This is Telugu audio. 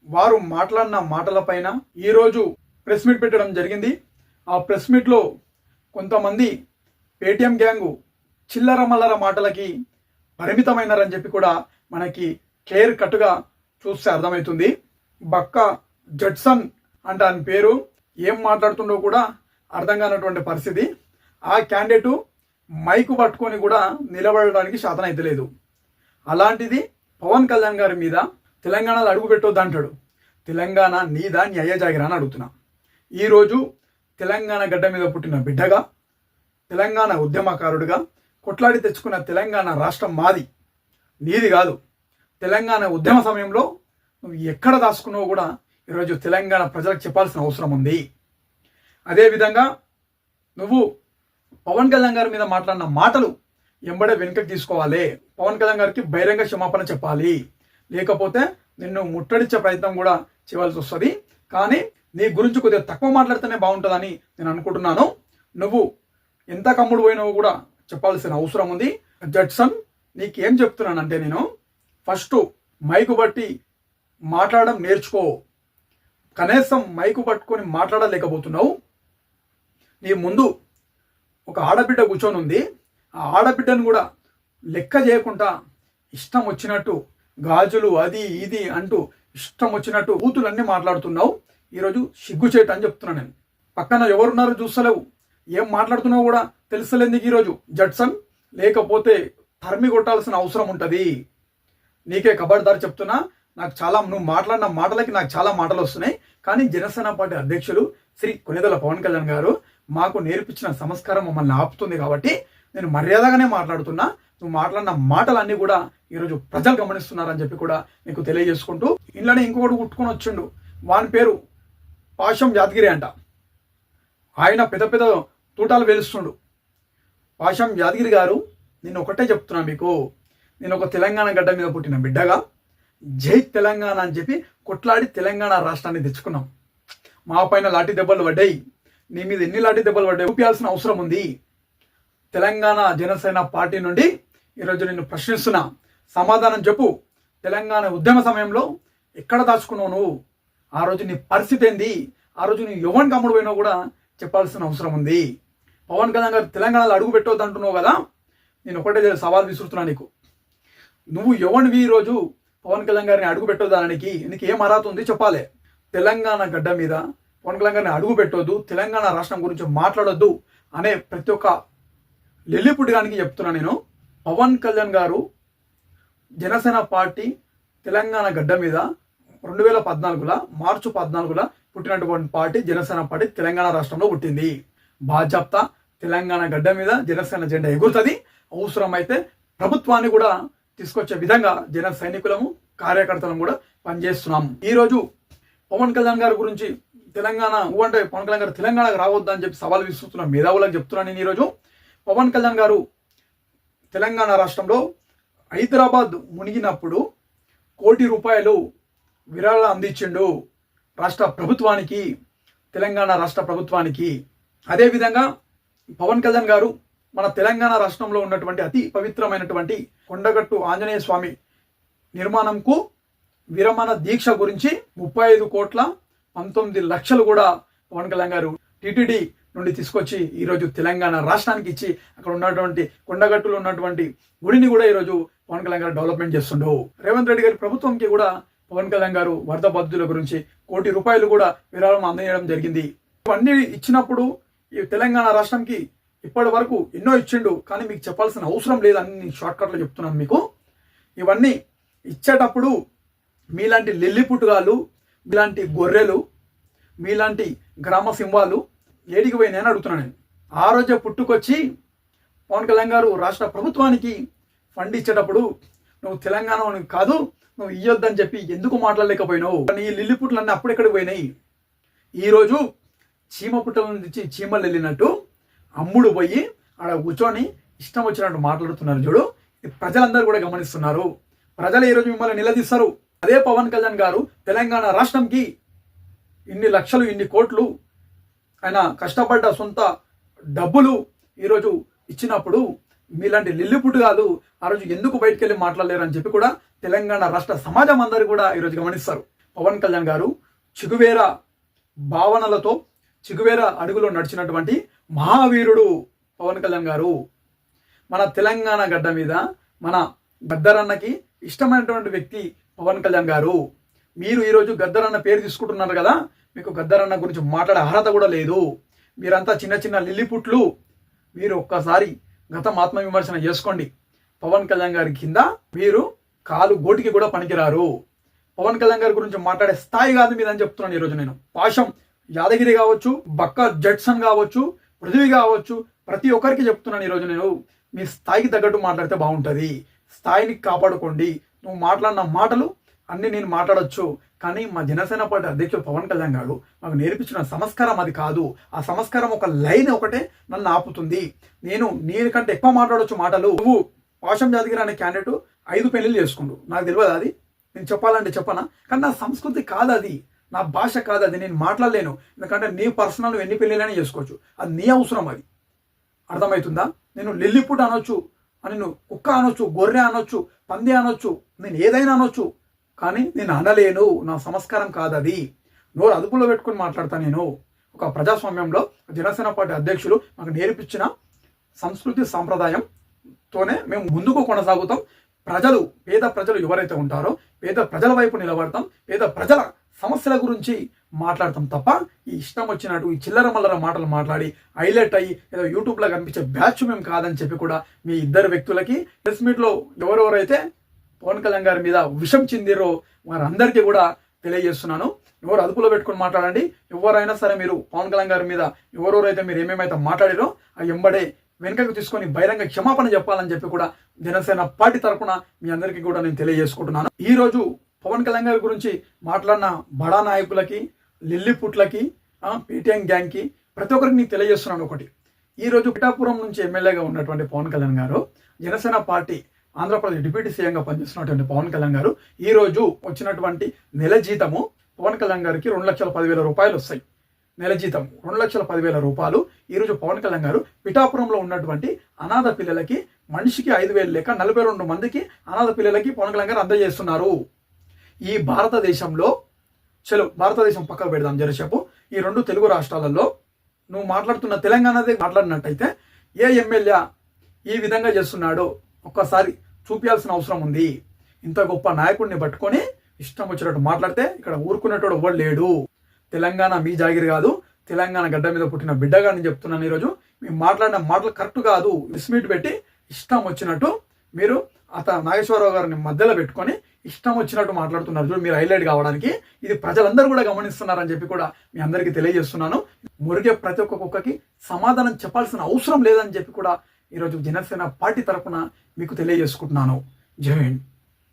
వారు మాట్లాడిన మాటలపైన ఈరోజు ప్రెస్ మీట్ పెట్టడం జరిగింది. ఆ ప్రెస్ మీట్లో కొంతమంది పేటీఎం గ్యాంగు చిల్లర మల్లర మాటలకి పరిమితమైనారని చెప్పి కూడా మనకి క్లియర్ కట్గా చూస్తే అర్థమవుతుంది. బక్క జడ్సన్ అంటే ఆయన పేరు, ఏం మాట్లాడుతుండో కూడా అర్థం కానటువంటి పరిస్థితి. ఆ క్యాండిడేటు మైకు పట్టుకొని కూడా నిలబడడానికి శాతం అయితే లేదు. అలాంటిది పవన్ కళ్యాణ్ గారి మీద తెలంగాణలో అడుగు పెట్టొద్దు అంటాడు. తెలంగాణ నీదా న్యాయ జాగిరా అని అడుగుతున్నా. ఈరోజు తెలంగాణ గడ్డ మీద పుట్టిన బిడ్డగా, తెలంగాణ ఉద్యమకారుడిగా కొట్లాడి తెచ్చుకున్న తెలంగాణ రాష్ట్రం మాది, నీది కాదు. తెలంగాణ ఉద్యమ సమయంలో నువ్వు ఎక్కడ దాచుకున్నావు కూడా ఈరోజు తెలంగాణ ప్రజలకు చెప్పాల్సిన అవసరం ఉంది. అదేవిధంగా నువ్వు పవన్ కళ్యాణ్ గారి మీద మాట్లాడిన మాటలు ఎంబడే వెనుకకు తీసుకోవాలి. పవన్ కళ్యాణ్ గారికి బహిరంగ క్షమాపణ చెప్పాలి. లేకపోతే నిన్ను ముట్టడించే ప్రయత్నం కూడా చేయాల్సి వస్తుంది. కానీ నీ గురించి కొద్దిగా తక్కువ మాట్లాడితేనే బాగుంటుందని నేను అనుకుంటున్నాను. నువ్వు ఎంత కమ్ముడు పోయినావో కూడా చెప్పాల్సిన అవసరం ఉంది. జడ్సన్, నీకేం చెప్తున్నానంటే, నేను ఫస్ట్ మైకు బట్టి మాట్లాడడం నేర్చుకో. కనీసం మైకు పట్టుకొని మాట్లాడలేకపోతున్నావు. నీ ముందు ఒక ఆడబిడ్డ కూర్చొని ఉంది. ఆ ఆడబిడ్డను కూడా లెక్క చేయకుండా ఇష్టం వచ్చినట్టు గాజులు అది ఇది అంటూ ఇష్టం వచ్చినట్టు బూతులన్నీ మాట్లాడుతున్నావు. ఈరోజు సిగ్గుచేట అని చెప్తున్నా నేను. పక్కన ఎవరున్నారో చూస్తలేవు, ఏం మాట్లాడుతున్నావు కూడా తెలుస్తలేదు నీకు ఈరోజు జడ్సన్. లేకపోతే తరిమి కొట్టాల్సిన అవసరం ఉంటుంది. నీకే ఖబర్దారి చెప్తున్నా. నువ్వు మాట్లాడిన మాటలకి నాకు చాలా మాటలు వస్తున్నాయి. కానీ జనసేన పార్టీ అధ్యక్షులు శ్రీ కొనిదెల పవన్ కళ్యాణ్ గారు మాకు నేర్పించిన సంస్కారం మమ్మల్ని ఆపుతుంది కాబట్టి నేను మర్యాదగానే మాట్లాడుతున్నా. నువ్వు మాట్లాడిన మాటలన్నీ కూడా ఈరోజు ప్రజలు గమనిస్తున్నారని చెప్పి కూడా నీకు తెలియజేసుకుంటూ, ఇంట్లోనే ఇంకొకటి కుట్టుకొని వచ్చిండు. వాని పేరు పాశం యాదగిరి అంట. ఆయన పెద్ద పెద్ద తూటాలు వేలుస్తుండు. పాశం యాదగిరి గారు, నేను ఒకటే చెప్తున్నా మీకు, నేను ఒక తెలంగాణ గడ్డ మీద పుట్టిన బిడ్డగా జై తెలంగాణ అని చెప్పి కొట్లాడి తెలంగాణ రాష్ట్రాన్ని తెచ్చుకున్నాం. మా పైన లాఠీ దెబ్బలు పడ్డాయి. నీ మీద ఎన్ని లాఠీ దెబ్బలు పడ్డాయి చూపించాల్సిన అవసరం ఉంది. తెలంగాణ జనసేన పార్టీ నుండి ఈరోజు నిన్ను ప్రశ్నిస్తున్నా, సమాధానం చెప్పు. తెలంగాణ ఉద్యమ సమయంలో ఎక్కడ దాచుకున్నావు నువ్వు? ఆ రోజు నీ పరిస్థితి ఏంది? ఆ రోజు నీ ఎవరికి అమ్ముడు పోయినా కూడా చెప్పాల్సిన అవసరం ఉంది. పవన్ కళ్యాణ్ గారు తెలంగాణలో అడుగు పెట్టవద్దు అంటున్నావు కదా, నేను ఒకటే సవాల్ విసురుతున్నా నీకు. నువ్వు ఎవరివి ఈరోజు పవన్ కళ్యాణ్ గారిని అడుగు పెట్టొద్దానికి? నీకు ఏం అర్హత ఉంది చెప్పాలి. తెలంగాణ గడ్డ మీద పవన్ కళ్యాణ్ గారిని అడుగు పెట్టొద్దు, తెలంగాణ రాష్ట్రం గురించి మాట్లాడొద్దు అనే ప్రతి ఒక్క లెల్లిపుడిగానికి చెప్తున్నా నేను. పవన్ కళ్యాణ్ గారు జనసేన పార్టీ తెలంగాణ గడ్డ మీద 2014 మార్చి 14 పుట్టినటువంటి పార్టీ జనసేన పార్టీ తెలంగాణ రాష్ట్రంలో పుట్టింది. బాధ్యత తెలంగాణ గడ్డ మీద జనసేన జెండా ఎగురుతుంది. అవసరమైతే ప్రభుత్వాన్ని కూడా తీసుకొచ్చే విధంగా జన సైనికులము కార్యకర్తలను కూడా పనిచేస్తున్నాం. ఈరోజు పవన్ కళ్యాణ్ గారి గురించి తెలంగాణ అంటే పవన్ కళ్యాణ్ గారు తెలంగాణకు రావద్దని చెప్పి సవాల్ విసురుతున్న మేధావులకు చెప్తున్నాను నేను. ఈరోజు పవన్ కళ్యాణ్ గారు తెలంగాణ రాష్ట్రంలో హైదరాబాద్ మునిగినప్పుడు ₹1 కోటి విరాళాలు అందించిండు రాష్ట్ర ప్రభుత్వానికి, తెలంగాణ రాష్ట్ర ప్రభుత్వానికి. అదేవిధంగా పవన్ కళ్యాణ్ గారు మన తెలంగాణ రాష్ట్రంలో ఉన్నటువంటి అతి పవిత్రమైనటువంటి కొండగట్టు ఆంజనేయ స్వామి నిర్మాణంకు విరమణ దీక్ష గురించి 35,19,00,000 కూడా పవన్ కళ్యాణ్ గారు టిటిడి నుండి తీసుకొచ్చి ఈరోజు తెలంగాణ రాష్ట్రానికి ఇచ్చి అక్కడ ఉన్నటువంటి కొండగట్టులో ఉన్నటువంటి గుడిని కూడా ఈరోజు పవన్ కళ్యాణ్ గారు డెవలప్మెంట్ చేస్తుండవు. రేవంత్ రెడ్డి గారి ప్రభుత్వంకి కూడా పవన్ కళ్యాణ్ గారు వరద బాధితుల గురించి ₹1 కోటి కూడా విరాళం అందజేయడం జరిగింది. ఇవన్నీ ఇచ్చినప్పుడు ఈ తెలంగాణ రాష్ట్రంకి ఇప్పటి వరకు ఎన్నో ఇచ్చిండు, కానీ మీకు చెప్పాల్సిన అవసరం లేదని షార్ట్ కట్లో చెప్తున్నాను మీకు. ఇవన్నీ ఇచ్చేటప్పుడు మీలాంటి లెల్లిపుట్టుగాళ్ళు, మీలాంటి గొర్రెలు, మీలాంటి గ్రామ సింహాలు ఏడికి పోయినాయని అడుగుతున్నాను నేను. ఆ రోజే పుట్టుకొచ్చి పవన్ కళ్యాణ్ గారు రాష్ట్ర ప్రభుత్వానికి ఫండ్ ఇచ్చేటప్పుడు నువ్వు తెలంగాణ కాదు నువ్వు ఇయ్యొద్దని చెప్పి ఎందుకు మాట్లాడలేకపోయినావు? ఈ లిల్లిపుట్లన్నీ అప్పుడెక్కడికి పోయినాయి? ఈరోజు చీమ పుట్టల నుంచి చీమలు వెళ్ళినట్టు అమ్ముడు పోయి ఆడ కూర్చొని ఇష్టం వచ్చినట్టు మాట్లాడుతున్నారు చూడు. ప్రజలందరూ కూడా గమనిస్తున్నారు. ప్రజలు ఈరోజు మిమ్మల్ని నిలదీస్తారు. అదే పవన్ కళ్యాణ్ గారు తెలంగాణ రాష్ట్రంకి ఇన్ని లక్షలు, ఇన్ని కోట్లు ఆయన కష్టపడ్డ సొంత డబ్బులు ఈరోజు ఇచ్చినప్పుడు మీలాంటి లిల్లిపుట్టు కాదు ఆ రోజు ఎందుకు బయటకు వెళ్ళి మాట్లాడలేరు అని చెప్పి కూడా తెలంగాణ రాష్ట్ర సమాజం అందరూ కూడా ఈరోజు గమనిస్తారు. పవన్ కళ్యాణ్ గారు చిగువేర భావనలతో చిగువేర అడుగులో నడిచినటువంటి మహావీరుడు పవన్ కళ్యాణ్ గారు. మన తెలంగాణ గడ్డ మీద మన గద్దరన్నకి ఇష్టమైనటువంటి వ్యక్తి పవన్ కళ్యాణ్ గారు. మీరు ఈరోజు గద్దరన్న పేరు తీసుకుంటున్నారు కదా, మీకు గద్దరన్న గురించి మాట్లాడే అర్హత కూడా లేదు. మీరంతా చిన్న చిన్న లిల్లిపుట్లు. మీరు ఒక్కసారి గతం ఆత్మవిమర్శన చేసుకోండి. పవన్ కళ్యాణ్ గారి కింద మీరు కాలు గోటికి కూడా పనికిరారు. పవన్ కళ్యాణ్ గారి గురించి మాట్లాడే స్థాయి కాదు మీదని చెప్తున్నాను ఈరోజు నేను. పాశం యాదగిరి కావచ్చు, బక్క జడ్సన్ కావచ్చు, పృథ్వీ కావచ్చు, ప్రతి ఒక్కరికి చెప్తున్నాను ఈరోజు నేను. మీ స్థాయికి తగ్గట్టు మాట్లాడితే బాగుంటుంది. స్థాయిని కాపాడుకోండి. నువ్వు మాట్లాడిన మాటలు అన్ని నేను మాట్లాడొచ్చు, కానీ మా జనసేన పార్టీ అధ్యక్షుడు పవన్ కళ్యాణ్ గారు మాకు నేర్పించిన సంస్కారం అది కాదు. ఆ సంస్కారం ఒక లైన్ ఒకటే నన్ను ఆపుతుంది. నేను నీకంటే ఎక్కువ మాట్లాడొచ్చు మాటలు. నువ్వు పాశం యాదగిరి అనే క్యాండిడేట్ 5 పెళ్లిళ్ళు చేసుకుండు, నాకు తెలియదు. అది నేను చెప్పాలంటే చెప్పనా, కానీ నా సంస్కృతి కాదు అది, నా భాష కాదు అది, నేను మాట్లాడలేను. ఎందుకంటే నీ పర్సనల్ ఎన్ని పెళ్ళిళ్ళైనా చేసుకోవచ్చు, అది నీ అవసరం. అది అర్థమవుతుందా? నేను లిల్లిపుట్ అనొచ్చు, అని నువ్వు కుక్క అనొచ్చు, గొర్రె అనొచ్చు, పంది అనొచ్చు, నేను ఏదైనా అనొచ్చు, కానీ నేను అనలేను. నా సంస్కారం కాదు అది. నోరు అదుపులో పెట్టుకుని మాట్లాడతా. నేను ఒక ప్రజాస్వామ్యంలో జనసేన పార్టీ అధ్యక్షులు మాకు నేర్పించిన సంస్కృతి సాంప్రదాయంతోనే మేము ముందుకు కొనసాగుతాం. ప్రజలు, పేద ప్రజలు ఎవరైతే ఉంటారో పేద ప్రజల వైపు నిలబడతాం, పేద ప్రజల సమస్యల గురించి మాట్లాడతాం తప్ప ఈ ఇష్టం వచ్చినట్టు ఈ చిల్లర మల్లర మాటలు మాట్లాడి హైలైట్ అయ్యి ఏదో యూట్యూబ్లో కనిపించే బ్యాచ్ మేము కాదని చెప్పి కూడా మీ ఇద్దరు వ్యక్తులకి ప్రెస్ మీట్లో ఎవరెవరైతే పవన్ కళ్యాణ్ గారి మీద విషం చిందిరో వారందరికీ కూడా తెలియజేస్తున్నాను. ఎవరు అదుపులో పెట్టుకుని మాట్లాడండి. ఎవరైనా సరే మీరు పవన్ కళ్యాణ్ గారి మీద ఎవరెవరైతే మీరు ఏమేమైతే మాట్లాడారో ఆ ఎంబడే వెనుకకు తీసుకొని బహిరంగ క్షమాపణ చెప్పాలని చెప్పి కూడా జనసేన పార్టీ తరఫున మీ అందరికీ కూడా నేను తెలియజేసుకుంటున్నాను. ఈ రోజు పవన్ కళ్యాణ్ గారి గురించి మాట్లాడిన బడా నాయకులకి, లిల్లిపుట్లకి, పేటీఎం గ్యాంగ్కి ప్రతి ఒక్కరికి నేను తెలియజేస్తున్నాను ఒకటి. ఈరోజు పిఠాపురం నుంచి ఎమ్మెల్యేగా ఉన్నటువంటి పవన్ కళ్యాణ్ గారు, జనసేన పార్టీ ఆంధ్రప్రదేశ్ డిప్యూటీ సీఎంగా పనిచేస్తున్నటువంటి పవన్ కళ్యాణ్ గారు ఈ రోజు వచ్చినటువంటి నెల జీతము పవన్ కళ్యాణ్ గారికి 2,10,000 రూపాయలు వస్తాయి. నెల జీతం 2,10,000 రూపాయలు. ఈరోజు పవన్ కళ్యాణ్ గారు పిఠాపురంలో ఉన్నటువంటి అనాథ పిల్లలకి మనిషికి 5,000 లేక 42 మందికి అనాథ పిల్లలకి పవన్ కళ్యాణ్ గారు అందజేస్తున్నారు. ఈ భారతదేశంలో భారతదేశం పక్కకు పెడదాం జరసేపు. ఈ 2 తెలుగు రాష్ట్రాలలో నువ్వు మాట్లాడుతున్న తెలంగాణదే మాట్లాడినట్టయితే ఏ ఎమ్మెల్యే ఈ విధంగా చేస్తున్నాడో ఒక్కసారి చూపించాల్సిన అవసరం ఉంది. ఇంత గొప్ప నాయకుడిని పట్టుకొని ఇష్టం వచ్చినట్టు మాట్లాడితే ఇక్కడ ఊరుకునేటోడు ఎవడు లేడు. తెలంగాణ మీ జాగిరి కాదు, తెలంగాణ గడ్డ మీద పుట్టిన బిడ్డగా నేను చెప్తున్నాను. ఈరోజు మేము మాట్లాడిన మాటలు కరెక్ట్ కాదు. విస్మిట్ పెట్టి ఇష్టం వచ్చినట్టు మీరు నాగేశ్వరరావు గారిని మధ్యలో పెట్టుకొని ఇష్టం వచ్చినట్టు మాట్లాడుతున్నారు. చూడు, మీరు హైలైట్ కావడానికి ఇది ప్రజలందరూ కూడా గమనిస్తున్నారని చెప్పి కూడా మీ అందరికీ తెలియజేస్తున్నాను. మురిగే ప్రతి ఒక్క కుక్కకి సమాధానం చెప్పాల్సిన అవసరం లేదని చెప్పి కూడా ఈరోజు జనసేన పార్టీ తరఫున మీకు తెలియజేసుకుంటున్నాను. జై హింద్.